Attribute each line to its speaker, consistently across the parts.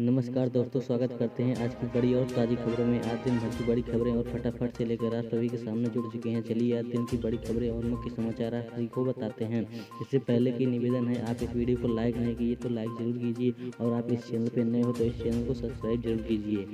Speaker 1: नमस्कार दोस्तों, स्वागत करते हैं आज की बड़ी और ताज़ी खबरों में। आज दिन भर की बड़ी खबरें और फटाफट से लेकर आज सभी के सामने जुड़ चुके हैं। चलिए आज दिन की बड़ी खबरें और मुख्य समाचार आप सभी को बताते हैं। इससे पहले की निवेदन है, आप इस वीडियो को लाइक नहीं किए तो लाइक जरूर कीजिए और आप इस चैनल पर नए हो तो इस चैनल को सब्सक्राइब जरूर कीजिए।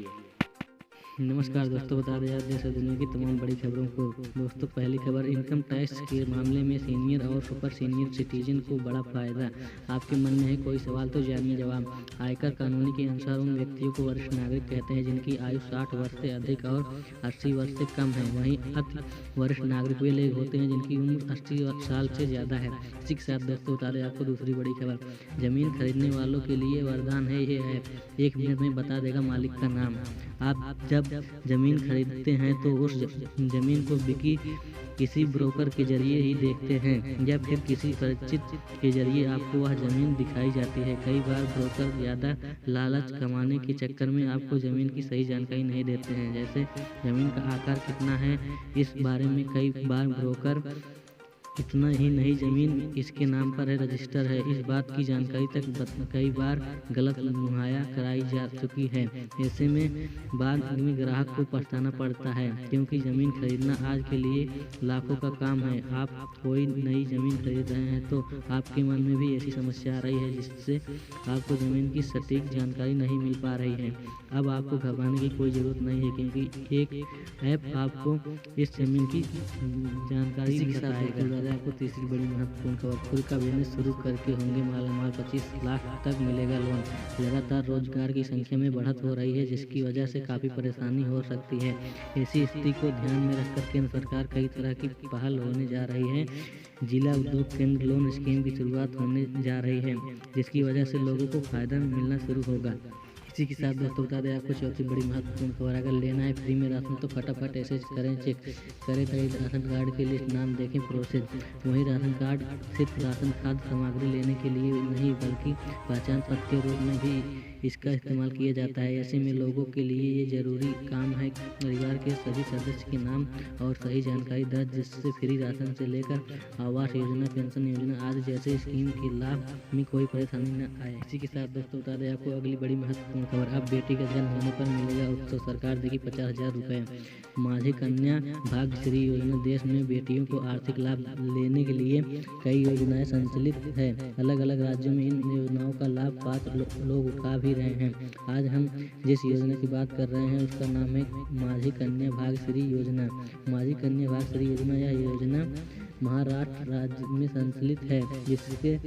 Speaker 2: नमस्कार दोस्तों, बता दें आज देश और दुनिया की तमाम बड़ी खबरों को। दोस्तों, पहली खबर, इनकम टैक्स के मामले में सीनियर और सुपर सीनियर सिटीजन को बड़ा फायदा। आपके मन में है कोई सवाल तो जानिए जवाब। आयकर कानून के अनुसार उन व्यक्तियों को वरिष्ठ नागरिक कहते हैं जिनकी आयु 60 वर्ष से अधिक और 80 वर्ष से कम है। वहीं अति वरिष्ठ नागरिक वे लोग होते हैं जिनकी उम्र 80 साल से ज़्यादा है। इसी के साथ दोस्तों बता दें आपको दूसरी बड़ी खबर, ज़मीन खरीदने वालों के लिए वरदान है ये ऐप। 1 मिनट में बता देगा मालिक का नाम। आप जब ज़मीन खरीदते हैं तो उस ज़मीन को बिकी किसी ब्रोकर के जरिए ही देखते हैं या फिर किसी परिचित के जरिए आपको वह ज़मीन दिखाई जाती है। कई बार ब्रोकर ज़्यादा लालच कमाने के चक्कर में आपको ज़मीन की सही जानकारी नहीं देते हैं, जैसे ज़मीन का आकार कितना है, इस बारे में कई बार ब्रोकर इतना ही नहीं ज़मीन इसके नाम पर है, रजिस्टर है, इस बात की जानकारी तक कई बार गलत मुहैया कराई जा चुकी है। ऐसे में बाद में ग्राहक को पछताना पड़ता है, क्योंकि ज़मीन खरीदना आज के लिए लाखों का काम है। आप कोई नई ज़मीन खरीद रहे हैं तो आपके मन में भी ऐसी समस्या आ रही है जिससे आपको ज़मीन की सटीक जानकारी नहीं मिल पा रही है। अब आपको घबराने की कोई ज़रूरत नहीं है, क्योंकि एक ऐप आपको इस ज़मीन की जानकारी बताएगा। आपको तीसरी बड़ी महत्वपूर्ण खबर, खुद का बिजनेस शुरू करके होंगे मालामाल, 25 लाख तक मिलेगा लोन। लगातार रोजगार की संख्या में बढ़त हो रही है, जिसकी वजह से काफ़ी परेशानी हो सकती है। ऐसी स्थिति को ध्यान में रखकर केंद्र सरकार कई तरह की पहल होने जा रही है। जिला उद्योग केंद्र लोन स्कीम की शुरुआत होने जा रही है, जिसकी वजह से लोगों को फायदा मिलना शुरू होगा। इसी के साथ दोस्तों बता दें आपको चौथी बड़ी महत्वपूर्ण खबर, अगर लेना है फ्री में राशन तो फटाफट ऐसे करें, चेक करें कई राशन कार्ड की लिस्ट, नाम देखें, प्रोसेस। वही राशन कार्ड सिर्फ राशन खाद्य सामग्री लेने के लिए नहीं बल्कि पहचान पत्र के रूप में भी इसका इस्तेमाल किया जाता है। ऐसे में लोगों के लिए ये जरूरी काम है परिवार के सभी सदस्य के नाम और सही जानकारी दर्ज, जिससे फ्री राशन से लेकर आवास योजना, पेंशन योजना आदि जैसे स्कीम के लाभ में कोई परेशानी न आए। इसी के साथ दोस्तों बता दें आपको अगली बड़ी महत्वपूर्ण खबर, अब बेटी का जन्म होने पर मिलेगा उत्सव, सरकार देगी 50,000 रुपये। माझी कन्या भाग्यश्री योजना, देश में बेटियों को आर्थिक लाभ लेने के लिए कई योजनाएं संचालित है। अलग अलग राज्यों में इन योजनाओं का लाभ पात्र लोग उठा भी रहे हैं। आज हम जिस योजना की बात कर रहे हैं उसका नाम है माझी कन्या भाग्यश्री योजना। माझी कन्या भाग्यश्री योजना, यह योजना महाराष्ट्र राज्य में संचालित है, जिसके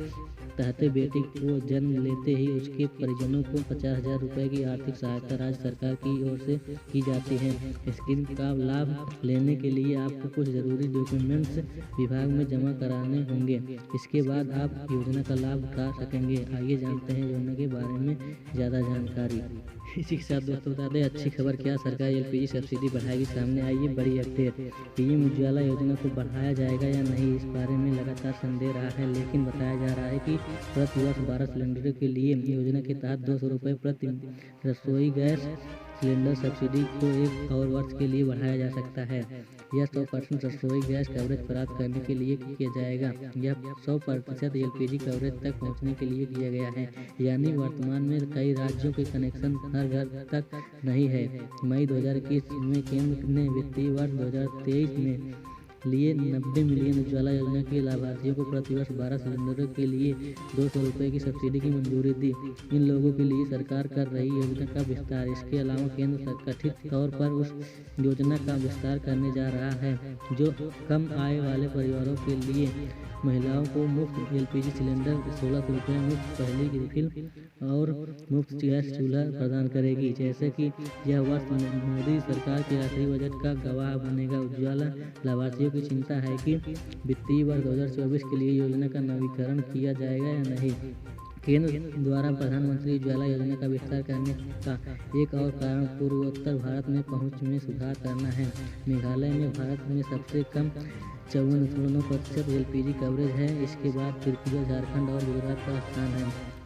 Speaker 2: तहत बेटी को जन्म लेते ही उसके परिजनों को 50,000 रुपये की आर्थिक सहायता राज्य सरकार की ओर से की जाती है। स्कीम का लाभ लेने के लिए आपको कुछ ज़रूरी डॉक्यूमेंट्स विभाग में जमा कराने होंगे, इसके बाद आप योजना का लाभ उठा सकेंगे। आइए जानते हैं योजना के बारे में ज़्यादा जानकारी। इसी के साथ दोस्तों बता दें अच्छी खबर, क्या सरकार LPG सब्सिडी बढ़ाएगी, सामने आई है बड़ी अपडेट। PM उज्ज्वला योजना को बढ़ाया जाएगा या नहीं, इस बारे में लगातार संदेह रहा है, लेकिन बताया जा रहा है कि प्रति वर्ष 12 सिलेंडरों के लिए योजना के तहत 200 रुपये प्रति रसोई गैस सिलेंडर सब्सिडी को 1 और वर्ष के लिए बढ़ाया जा सकता है। यह 100% रसोई गैस कवरेज प्राप्त करने के लिए किया जाएगा। यह 100% LPG कवरेज तक पहुंचने के लिए किया गया है, यानी वर्तमान में कई राज्यों के कनेक्शन हर घर तक नहीं है। मई 2021 में केंद्र ने वित्तीय वर्ष 2023 में लिए 90 मिलियन उज्ज्वला योजना के लाभार्थियों को प्रतिवर्ष 12 सिलेंडरों के लिए 200 रुपये की सब्सिडी की मंजूरी दी। इन लोगों के लिए सरकार कर रही योजना का विस्तार। इसके अलावा केंद्र कथित तौर पर उस योजना का विस्तार करने जा रहा है जो कम आय वाले परिवारों के लिए महिलाओं को मुफ्त LPG सिलेंडर, 1600 रुपये मुफ्त पहली रिफिल और मुफ्त गैस चूल्हा प्रदान करेगी। जैसे कि यह वर्ष मोदी सरकार के आखिरी बजट का गवाह बनेगा। उज्ज्वला लाभार्थियों की चिंता है कि वित्तीय वर्ष 2024 के लिए योजना का नवीकरण किया जाएगा या नहीं। केंद्र द्वारा प्रधानमंत्री उज्ज्वला योजना का विस्तार करने का एक और कारण पूर्वोत्तर भारत में पहुंच में सुधार करना है। मेघालय में भारत में सबसे कम 54.9% LPG कवरेज है। इसके बाद त्रिपुरा, झारखंड और गुजरात का स्थान है।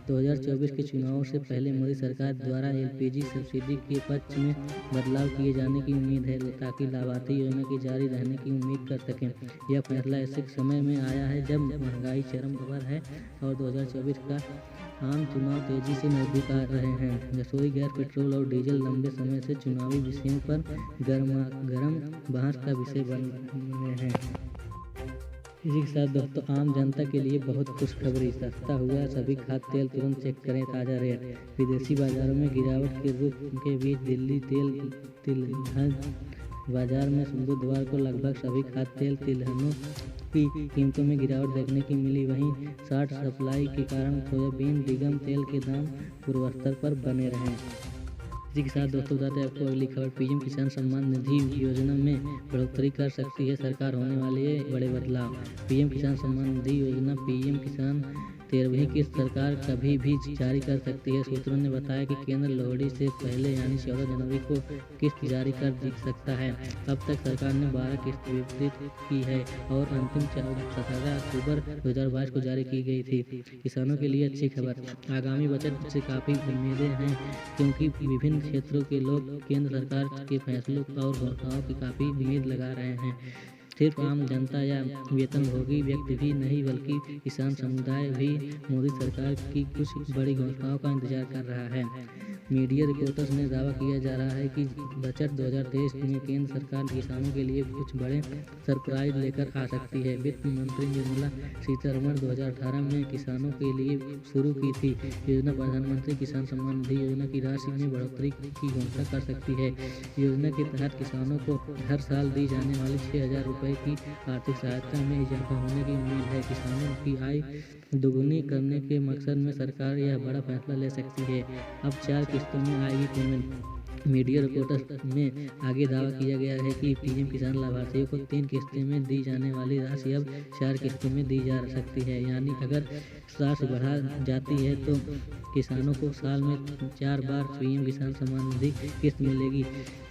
Speaker 2: 2024 के चुनाव से पहले मोदी सरकार द्वारा LPG सब्सिडी के पक्ष में बदलाव किए जाने की उम्मीद है, ताकि लाभार्थी योजना की जारी रहने की उम्मीद कर सकें। यह फैसला ऐसे समय में आया है जब महंगाई चरम पर है और 2024 का आम चुनाव तेजी से नजदीक आ रहे हैं। रसोई गैस, पेट्रोल और डीजल लंबे समय से चुनावी विषयों पर गरम बहस का विषय बने हैं। इसी के साथ दोस्तों, आम जनता के लिए बहुत खुशखबरी। सस्ता हुआ सभी खाद्य तेल, तुरंत चेक करें ताज़ा रेट। विदेशी बाजारों में गिरावट के रुख के बीच दिल्ली तेल तिलहन बाजार में बुधवार को लगभग सभी खाद्य तेल तिलहनों की कीमतों में गिरावट देखने की मिली। वहीं शॉर्ट सप्लाई के कारण सोयाबीन दिगम तेल के दाम पूर्व स्तर पर बने रहे। इसी के साथ दोस्तों बताते हैं आपको अगली खबर। पीएम किसान सम्मान निधि योजना में बढ़ोतरी कर सकती है सरकार, होने वाले है बड़े बदलाव। पीएम किसान सम्मान निधि योजना पीएम किसान 13वीं किस्त सरकार कभी भी जारी कर सकती है। सूत्रों ने बताया कि केंद्र लोहड़ी से पहले यानी 14 जनवरी को किस्त जारी कर सकता है। अब तक सरकार ने 12 किस्त वितरित की है और अंतिम 17 अक्टूबर 2022 को जारी की गई थी। किसानों के लिए अच्छी खबर, आगामी बजट से काफ़ी उम्मीदें हैं, क्योंकि विभिन्न क्षेत्रों के लोग केंद्र सरकार के फैसलों और घोषणाओं की काफ़ी उम्मीद लगा रहे हैं। सिर्फ आम जनता या वेतनभोगी व्यक्ति भी नहीं, बल्कि किसान समुदाय भी मोदी सरकार की कुछ बड़ी घोषणाओं का इंतजार कर रहा है। मीडिया रिपोर्टर्स ने दावा किया जा रहा है कि बजट 2023 में केंद्र सरकार किसानों के लिए कुछ बड़े सरप्राइज लेकर आ सकती है। वित्त मंत्री निर्मला सीतारमण 2018 में किसानों के लिए शुरू की थी योजना प्रधानमंत्री किसान सम्मान निधि योजना की राशि में बढ़ोतरी की घोषणा कर सकती है। योजना के तहत किसानों को हर साल दी जाने वाली 6,000 रुपये की आर्थिक सहायता में इजाफा होने की उम्मीद है। किसानों की आय दोगुनी करने के मकसद में सरकार यह बड़ा फैसला ले सकती है। अब 4 किस्तों में आएगी पेमेंट। मीडिया रिपोर्ट्स में आगे दावा किया गया है कि पीएम किसान लाभार्थियों को 3 किस्तों में दी जाने वाली राशि अब 4 किस्तों में दी जा सकती है। यानी अगर राशि बढ़ा जाती है तो किसानों को साल में 4 बार पीएम किसान सम्मान निधि किस्त मिलेगी।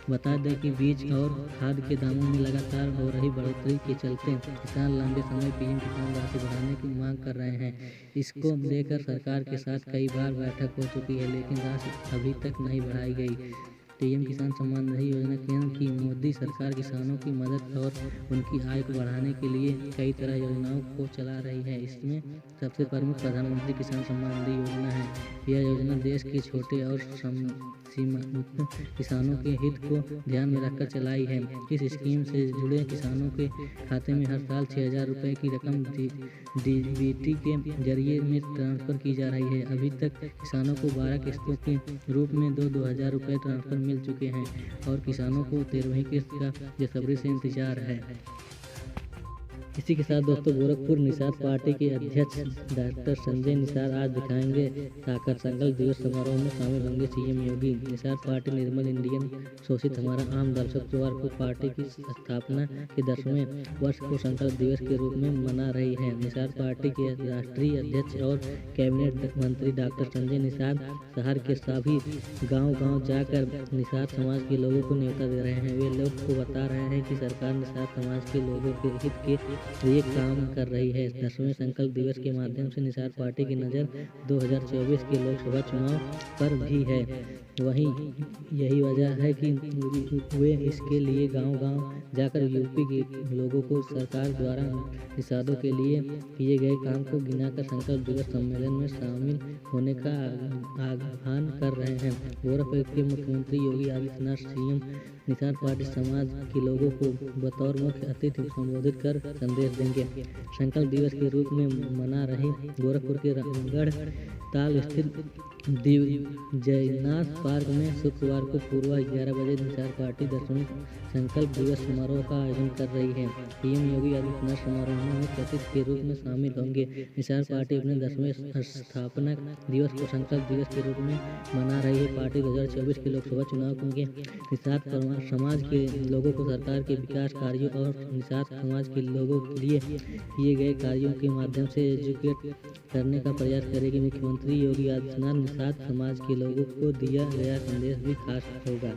Speaker 2: बता दें कि बीज और खाद के दामों में लगातार हो रही बढ़ोतरी के चलते किसान लंबे समय पीएम किसान राशि बढ़ाने की मांग कर रहे हैं। इसको लेकर सरकार के साथ कई बार बैठक हो चुकी है, लेकिन राशि अभी तक नहीं बढ़ाई गई। पीएम किसान सम्मान निधि योजना केंद्र की मोदी सरकार किसानों की मदद और उनकी आय को बढ़ाने के लिए कई तरह योजनाओं को चला रही है। इसमें सबसे प्रमुख प्रधानमंत्री किसान सम्मान निधि योजना है। यह योजना देश के छोटे और सीमांत किसानों के हित को ध्यान में रखकर चलाई है। इस स्कीम से जुड़े किसानों के खाते में हर साल 6,000 रुपये की रकम डीबीटी के जरिए में ट्रांसफर की जा रही है। अभी तक किसानों को 12 किस्तों के रूप में 2,000 रुपये ट्रांसफर मिल चुके हैं और किसानों को 13वीं किस्त का बेसब्री से इंतजार है। इसी के साथ दोस्तों, गोरखपुर निषाद पार्टी के अध्यक्ष डॉक्टर संजय निषाद आज दिखाएंगे ताकत। संकल्प दिवस समारोह में शामिल होंगे सीएम योगी। निषाद पार्टी निर्मल इंडियन शोषित हमारा आम दल शुक्रवार को पार्टी की स्थापना के 10वें वर्ष को संकल्प दिवस के रूप में मना रही है। निषाद पार्टी के राष्ट्रीय अध्यक्ष और कैबिनेट मंत्री डॉक्टर संजय निषाद शहर के सभी गाँव जाकर निषाद समाज के लोगों को न्योता दे रहे हैं। वे लोग को बता रहे हैं कि सरकार निषाद समाज के लोगों के हित के लिए काम कर रही है। 10वें संकल्प दिवस के माध्यम से निषाद पार्टी की नज़र 2024 के लोकसभा चुनाव पर भी है। वहीं यही वजह है कि वे इसके लिए गांव-गांव जाकर यूपी के लोगों को सरकार द्वारा निषादों के लिए किए गए काम को गिनाकर संकल्प दिवस सम्मेलन में शामिल होने का आह्वान कर रहे हैं। गोरखपुर के मुख्यमंत्री योगी आदित्यनाथ सीएम निषाद पार्टी समाज के लोगों को बतौर मुख्य अतिथि संबोधित कर संदेश देंगे। संकल्प दिवस के रूप में मना रहे गोरखपुर के रामगढ़ ताल स्थित जयनाथ पार्क में शुक्रवार को पूर्व 11 बजे निषाद पार्टी 10वें संकल्प दिवस समारोह का आयोजन कर रही है। पीएम योगी आदित्यनाथ समारोह में मुख्य अतिथि के रूप में शामिल होंगे। निषाद पार्टी अपने 10वें स्थापना दिवस को संकल्प दिवस के रूप में मना रही है। पार्टी 2024 के लोकसभा चुनाव के निषाद समाज के लोगों को सरकार के विकास कार्यों और निषाद समाज के लोगों के लिए किए गए कार्यों के माध्यम से एजुकेट करने का प्रयास करेगी। मुख्यमंत्री योगी आदित्यनाथ निषाद समाज के लोगों को दिया गया संदेश भी खास होगा।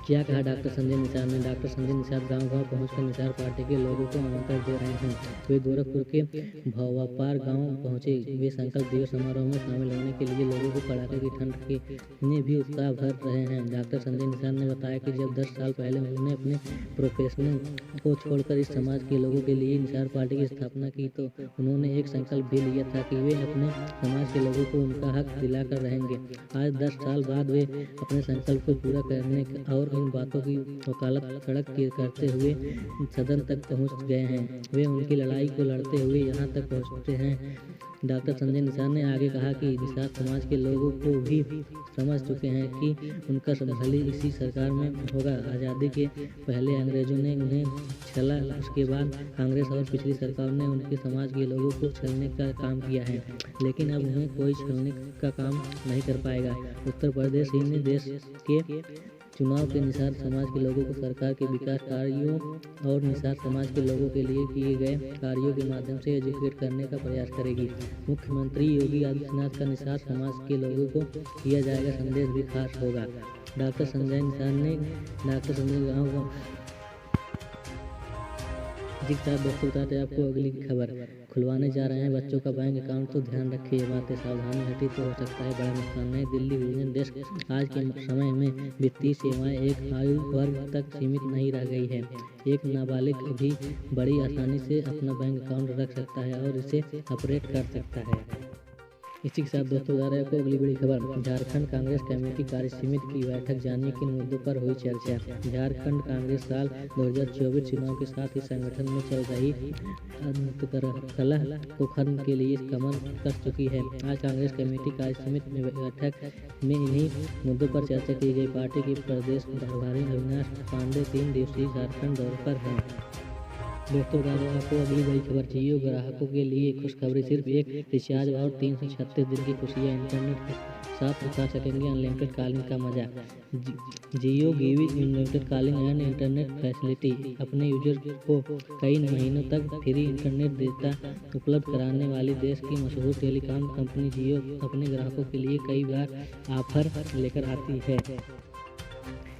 Speaker 2: क्या कहा डॉक्टर संजय निषाद ने? डॉक्टर संजय निषाद गांव-गांव पहुंचकर निषाद पार्टी के लोगों को आमंत्रण दे रहे हैं। वे गोरखपुर के भवापार गांव पहुंचे। वे संकल्प दिवस समारोह में शामिल होने के लिए लोगों को कड़ाके की ठंड में भी उत्साह भर रहे हैं। डॉक्टर संजय निषाद ने बताया कि जब 10 साल पहले उन्होंने अपने प्रोफेशन को छोड़कर इस समाज के लोगों के लिए निषाद पार्टी की स्थापना की तो उन्होंने एक संकल्प भी लिया था कि वे अपने समाज के लोगों को उनका हक दिलाकर रहेंगे। आज 10 साल बाद वे अपने संकल्प को पूरा करने और इन बातों की वकालत कड़क करते हुए सदन तक पहुंच गए हैं। वे उनकी लड़ाई को लड़ते हुए यहाँ तक पहुंचते हैं। डॉक्टर संजय निषाद ने आगे कहा कि निषाद समाज के लोगों को भी समझ चुके हैं कि उनका भले इसी सरकार में होगा। आज़ादी के पहले अंग्रेजों ने उन्हें छला, उसके बाद कांग्रेस और पिछली सरकार ने उनके समाज के लोगों को छलने का काम किया है, लेकिन अब उन्हें कोई छलने का काम नहीं कर पाएगा। उत्तर प्रदेश ही ने देश के चुनाव के निषाद समाज के लोगों को सरकार के विकास कार्यों और निषाद समाज के लोगों के लिए किए गए कार्यों के माध्यम से एजुकेट करने का प्रयास करेगी। मुख्यमंत्री योगी आदित्यनाथ का निषाद समाज के लोगों को दिया जाएगा संदेश भी खास होगा। डॉक्टर संजय निषाद ने डॉक्टर संजय गाँव जी के साथ दोस्तों बताते हैं आपको अगली खबर। खुलवाने जा रहे हैं बच्चों का बैंक अकाउंट, तो ध्यान रखिए ये बातें, सावधानी हटी तो हो सकता है बड़ा नुकसान। नई दिल्ली विजन डेस्क। आज के समय में वित्तीय सेवाएं एक आयु वर्ग तक सीमित नहीं रह गई है। एक नाबालिग भी बड़ी आसानी से अपना बैंक अकाउंट रख सकता है और इसे ऑपरेट कर सकता है। इसी के साथ दोस्तों बता रहे हैं आपको अगली बड़ी खबर। झारखंड कांग्रेस कमेटी कार्य समिति की बैठक, जानिए किन मुद्दों पर हुई चर्चा। झारखंड कांग्रेस साल 2024 चुनाव के साथ ही संगठन में चल रही अंतकलह को खत्म के लिए कमर कस चुकी है। आज कांग्रेस कमेटी कार्य समिति में बैठक में इन्हीं मुद्दों पर चर्चा की गई। पार्टी के प्रदेश प्रभारी अविनाश पांडे 3 दिवसीय झारखंड दौरे पर हैं। दोस्तों बता दें आपको अगली बड़ी खबर। जियो ग्राहकों के लिए खुशखबरी, सिर्फ एक रिचार्ज और 336 दिन की खुशियाँ, इंटरनेट के साथ उठा सकेंगे अनलिमिटेड कॉलिंग का मजा। Jio give unlimited calling and internet facility अपने यूजर को कई महीनों तक फ्री इंटरनेट डेटा उपलब्ध कराने वाली देश की मशहूर टेलीकॉम कंपनी जियो अपने ग्राहकों के लिए कई बार ऑफर लेकर आती है।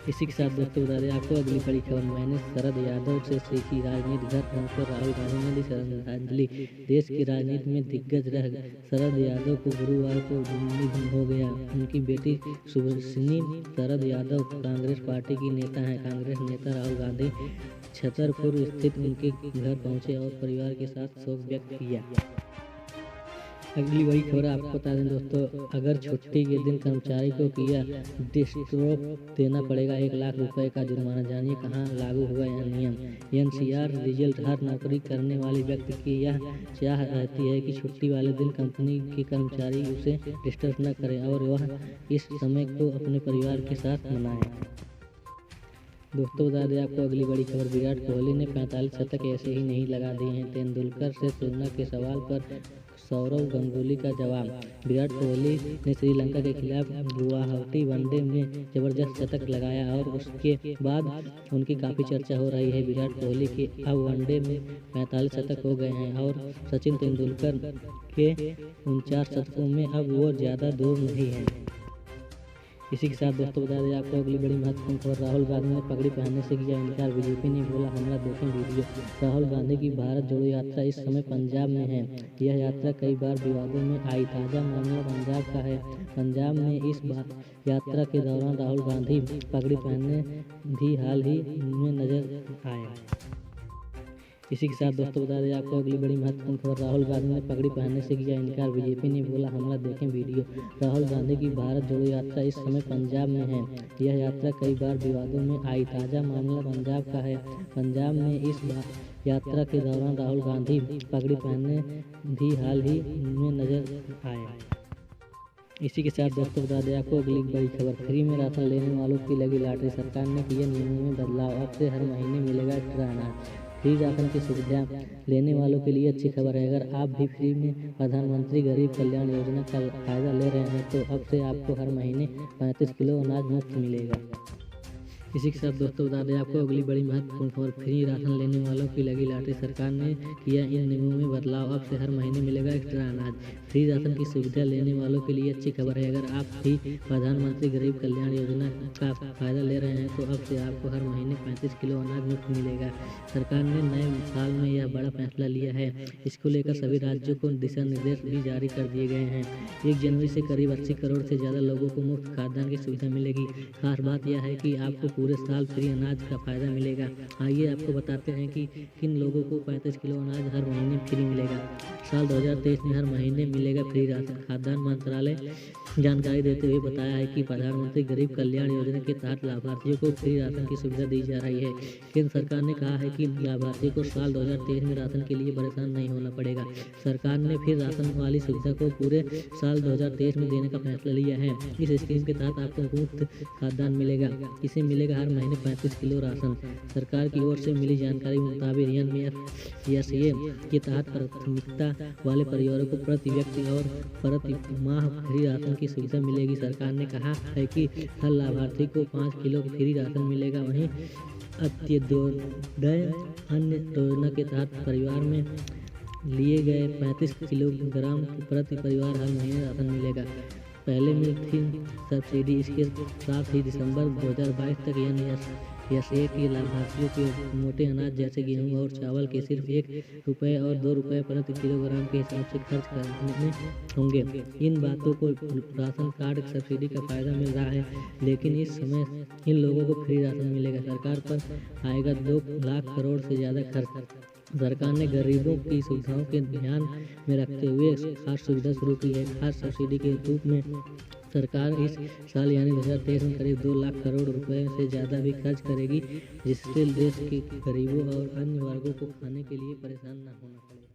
Speaker 2: इसी के साथ दोस्तों बता दें आपको अगली बड़ी खबर। मैंने शरद यादव से सीखी राजनीति, घर पहुंचकर राहुल गांधी ने दी श्रद्धांजलि। देश की राजनीति में दिग्गज रह शरद यादव को गुरुवार को निधन हो गया। उनकी बेटी सुभाषिनी शरद यादव कांग्रेस पार्टी की नेता हैं। कांग्रेस नेता राहुल गांधी छतरपुर स्थित उनके घर पहुंचे और परिवार के साथ शोक व्यक्त किया। अगली बड़ी खबर आपको बता दें दोस्तों, अगर छुट्टी के दिन कर्मचारी को किया डिस्टर्ब देना पड़ेगा 1 लाख रुपए का जुर्माना। जानिए कहाँ लागू हुआ यह नियम। NCR result. हर नौकरी करने वाले व्यक्ति की यह चाह रहती है कि छुट्टी वाले दिन कंपनी के कर्मचारी उसे डिस्टर्ब न करें और वह इस समय को अपने परिवार के साथ मनाए। दोस्तों बता दें आपको अगली बड़ी खबर। विराट कोहली ने 45 शतक ऐसे ही नहीं लगा दिए हैं। तेंदुलकर से तुलना के सवाल पर सौरव गांगुली का जवाब। विराट कोहली ने श्रीलंका के खिलाफ गुवाहाटी वनडे में जबरदस्त शतक लगाया और उसके बाद उनकी काफ़ी चर्चा हो रही है। विराट कोहली के अब वनडे में 45 शतक हो गए हैं और सचिन तेंदुलकर के 49 शतकों में अब वो ज़्यादा दूर नहीं है। इसी के साथ दोस्तों बता दें आपको अगली बड़ी महत्वपूर्ण खबर। राहुल गांधी ने पगड़ी पहनने से किया इनकार, बीजेपी ने बोला हमला। देखें वीडियो। राहुल गांधी की भारत जोड़ो यात्रा इस समय पंजाब में है। यह यात्रा कई बार विवादों में आई। ताज़ा मामला पंजाब का है। पंजाब में इस यात्रा के दौरान राहुल गांधी पगड़ी पहनने भी हाल ही में नजर आए। इसी के साथ दोस्तों बता दें आपको अगली बड़ी महत्वपूर्ण खबर। राहुल गांधी ने पगड़ी पहनने से किया इनकार, बीजेपी ने बोला हमला। देखें वीडियो। राहुल गांधी की भारत जोड़ो यात्रा इस समय पंजाब में है। यह यात्रा कई बार विवादों में आई। ताज़ा मामला पंजाब का है। पंजाब में इस यात्रा के दौरान राहुल गांधी पगड़ी पहनने भी हाल ही में नजर आए। इसी के साथ दोस्तों बता दें आपको अगली बड़ी खबर। फ्री में राशन लेने वालों की लगी लॉटरी, सरकार ने किए नियमों में बदलाव। अब से हर महीने मिलेगा एक्स्ट्रा अनाज। फ्री राशन की सुविधा लेने वालों के लिए अच्छी खबर है। अगर आप भी फ्री में प्रधानमंत्री गरीब कल्याण योजना का फायदा ले रहे हैं तो अब से आपको हर महीने 35 किलो अनाज मुफ्त मिलेगा। इसी के साथ दोस्तों बता दें आपको अगली बड़ी महत्वपूर्ण खबर, फ्री राशन लेने वालों की लगी लाटरी, सरकार ने किया इन नियमों में बदलाव, अब से हर महीने मिलेगा एक्स्ट्रा अनाज। फ्री राशन की सुविधा लेने वालों के लिए अच्छी खबर है। अगर आप भी प्रधानमंत्री गरीब कल्याण योजना का फायदा ले रहे हैं तो अब से आपको हर महीने 35 किलो अनाज मुफ्त मिलेगा। सरकार ने नए साल में यह बड़ा फैसला लिया है। इसको लेकर सभी राज्यों को दिशा निर्देश भी जारी कर दिए गए हैं। 1 जनवरी से करीब 80 करोड़ से ज़्यादा लोगों को मुफ्त खाद्यान्न की सुविधा मिलेगी। खास बात यह है कि आपको पूरे साल फ्री अनाज का फायदा मिलेगा। आइए आपको बताते हैं कि किन लोगों को 35 किलो अनाज हर महीने फ्री मिलेगा। साल 2023 में हर महीने मिलेगा फ्री राशन। खाद्यान्न मंत्रालय जानकारी देते हुए बताया है कि प्रधानमंत्री गरीब कल्याण योजना के तहत लाभार्थियों को फ्री राशन की सुविधा दी जा रही है। केंद्र सरकार ने कहा है कि लाभार्थियों को साल 2023 में राशन के लिए परेशान नहीं होना पड़ेगा। सरकार ने फिर राशन वाली सुविधा को पूरे साल 2023 में देने का फैसला लिया है। इस स्कीम के तहत आपको मुफ्त खाद्यान्न मिलेगा। इसे मिलेगा हर महीने 35 किलो राशन। सरकार की ओर से मिली जानकारी मुताबिक NMFSA के तहत प्राथमिकता वाले परिवारों को प्रति व्यक्ति और प्रति माह फ्री राशन की सुविधा मिलेगी। सरकार ने कहा है कि हर लाभार्थी को 5 किलो फ्री राशन मिलेगा। वहीं अंत्योदय अन्न योजना के तहत परिवार में लिए गए 35 किलोग्राम प्रति परिवार हर महीने राशन मिलेगा। पहले मिली थी सब्सिडी। इसके साथ ही दिसंबर 2022 तक NMFSA के लाभार्थियों के मोटे अनाज जैसे गेहूं और चावल के सिर्फ ₹1 और ₹2 प्रति किलोग्राम के हिसाब से खर्च करने होंगे। इन बातों को राशन कार्ड सब्सिडी का फायदा मिल रहा है, लेकिन इस समय इन लोगों को फ्री राशन मिलेगा। सरकार पर आएगा 2 लाख करोड़ से ज़्यादा खर्च। सरकार ने गरीबों की सुविधाओं के ध्यान में रखते हुए खास सुविधा शुरू की है। खास सब्सिडी के रूप में सरकार इस साल यानी 2023 में करीब 2 लाख करोड़ रुपए से ज़्यादा भी खर्च करेगी, जिससे देश के गरीबों और अन्य वर्गों को खाने के लिए परेशान न होना पड़े।